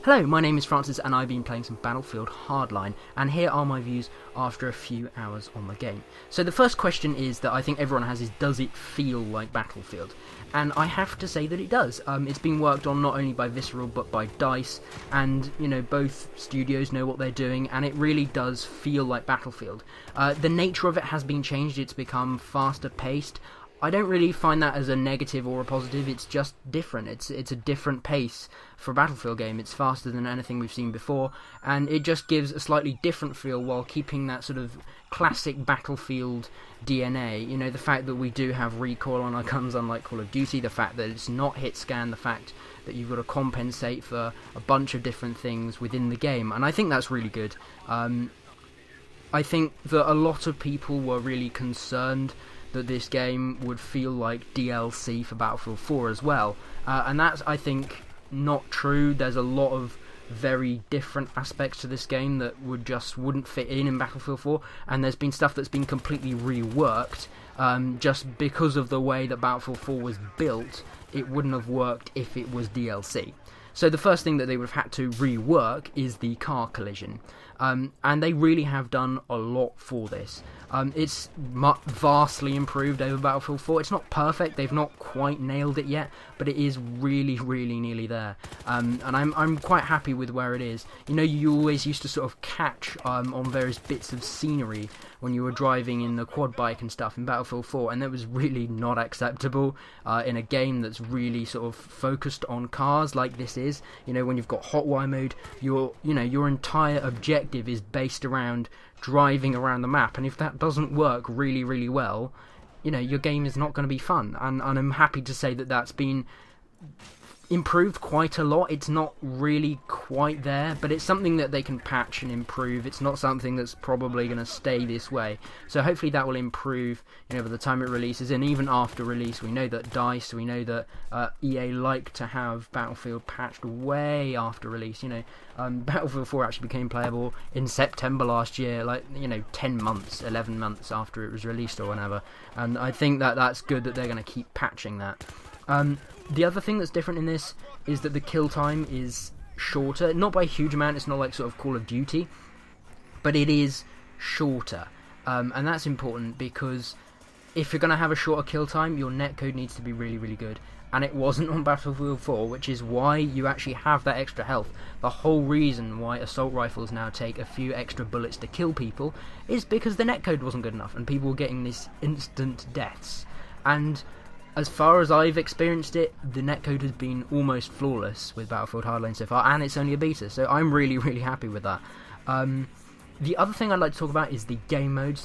Hello, my name is Francis and I've been playing some Battlefield Hardline, and here are my views after a few hours on the game. So the first question is that I think everyone has is, does it feel like Battlefield? And I have to say that it does. It's been worked on not only by Visceral but by DICE, and both studios know what they're doing, and it really does feel like Battlefield. The nature of it has been changed, it's become faster paced. I don't really find that as a negative or a positive, it's just different. It's a different pace for a Battlefield game. It's faster than anything we've seen before, and it just gives a slightly different feel while keeping that sort of classic Battlefield DNA. The fact that we do have recoil on our guns unlike Call of Duty, the fact that it's not hit scan, the fact that you've got to compensate for a bunch of different things within the game, and I think that's really good. I think that a lot of people were really concerned that this game would feel like DLC for Battlefield 4 as well, and that's, I think, not true. There's a lot of very different aspects to this game that wouldn't fit in Battlefield 4, and there's been stuff that's been completely reworked just because of the way that Battlefield 4 was built. It wouldn't have worked if it was DLC. So the first thing that they would have had to rework is the car collision, and they really have done a lot for this. It's vastly improved over Battlefield 4. It's not perfect, they've not quite nailed it yet, but it is really, really nearly there. And I'm quite happy with where it is. You always used to sort of catch on various bits of scenery when you were driving in the quad bike and stuff in Battlefield 4, and that was really not acceptable in a game that's really sort of focused on cars like this is. When you've got hotwire mode, your entire objective is based around driving around the map, and if that doesn't work really, really well, your game is not going to be fun. And I'm happy to say that that's been improved quite a lot. It's not really quite there, but it's something that they can patch and improve. It's not something that's probably going to stay this way, so hopefully that will improve by the time it releases. And even after release, we know that DICE, we know that EA like to have Battlefield patched way after release. Battlefield 4 actually became playable in September last year, 10 months, 11 months after it was released or whatever, and I think that that's good that they're going to keep patching that. The other thing that's different in this is that the kill time is shorter, not by a huge amount. It's not like sort of Call of Duty, but it is shorter, and that's important because if you're going to have a shorter kill time, your netcode needs to be really, really good, and it wasn't on Battlefield 4, which is why you actually have that extra health. The whole reason why assault rifles now take a few extra bullets to kill people is because the netcode wasn't good enough, and people were getting these instant deaths. And as far as I've experienced it, the netcode has been almost flawless with Battlefield Hardline so far, and it's only a beta, so I'm really, really happy with that. The other thing I'd like to talk about is the game modes.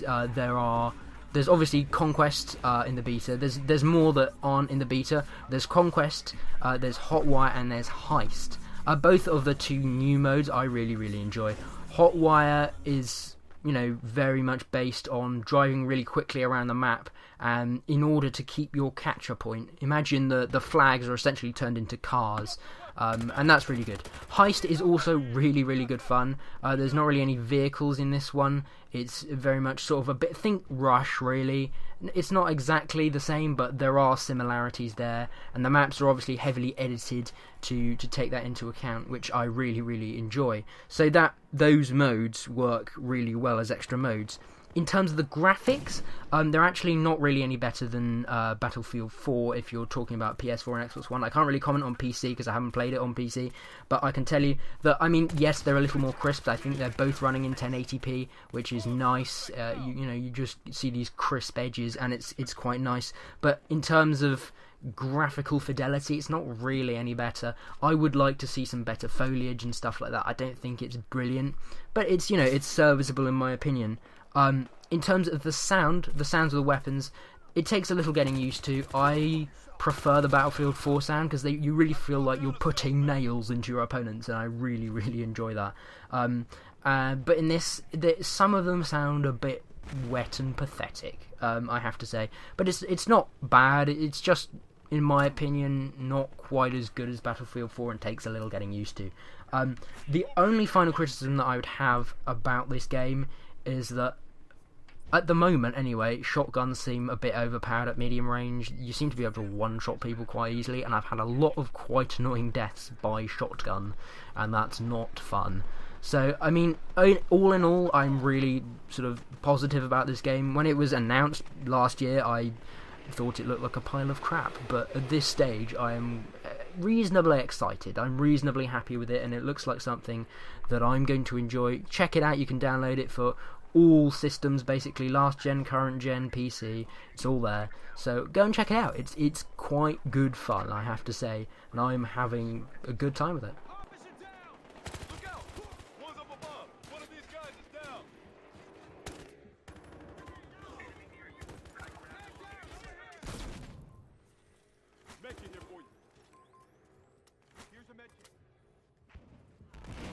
There's obviously Conquest in the beta. There's more that aren't in the beta. There's Conquest, there's Hotwire, and there's Heist. Both of the two new modes I really, really enjoy. Hotwire is very much based on driving really quickly around the map, and in order to keep your capture point. Imagine the flags are essentially turned into cars, and that's really good. Heist is also really, really good fun. There's not really any vehicles in this one. It's very much sort of a bit, think Rush really. It's not exactly the same, but there are similarities there, and the maps are obviously heavily edited to take that into account, which I really, really enjoy. So those modes work really well as extra modes. In terms of the graphics, they're actually not really any better than Battlefield 4 if you're talking about PS4 and Xbox One. I can't really comment on PC because I haven't played it on PC, but I can tell you that, yes, they're a little more crisp. I think they're both running in 1080p, which is nice. You just see these crisp edges, and it's quite nice. But in terms of graphical fidelity, it's not really any better. I would like to see some better foliage and stuff like that. I don't think it's brilliant, but it's it's serviceable in my opinion. In terms of the sounds of the weapons, it takes a little getting used to. I prefer the Battlefield 4 sound because you really feel like you're putting nails into your opponents, and I really, really enjoy that. But in this, some of them sound a bit wet and pathetic, I have to say. But it's not bad. It's just, in my opinion, not quite as good as Battlefield 4 and takes a little getting used to. The only final criticism that I would have about this game is that At the moment, anyway, shotguns seem a bit overpowered at medium range. You seem to be able to one-shot people quite easily, and I've had a lot of quite annoying deaths by shotgun, and that's not fun. So, I mean, all in all, I'm really sort of positive about this game. When it was announced last year, I thought it looked like a pile of crap, but at this stage, I am reasonably excited. I'm reasonably happy with it, and it looks like something that I'm going to enjoy. Check it out. You can download it for all systems, basically, last gen, current gen, PC. It's all there, so go and check it out. It's quite good fun, I have to say, and I'm having a good time with it.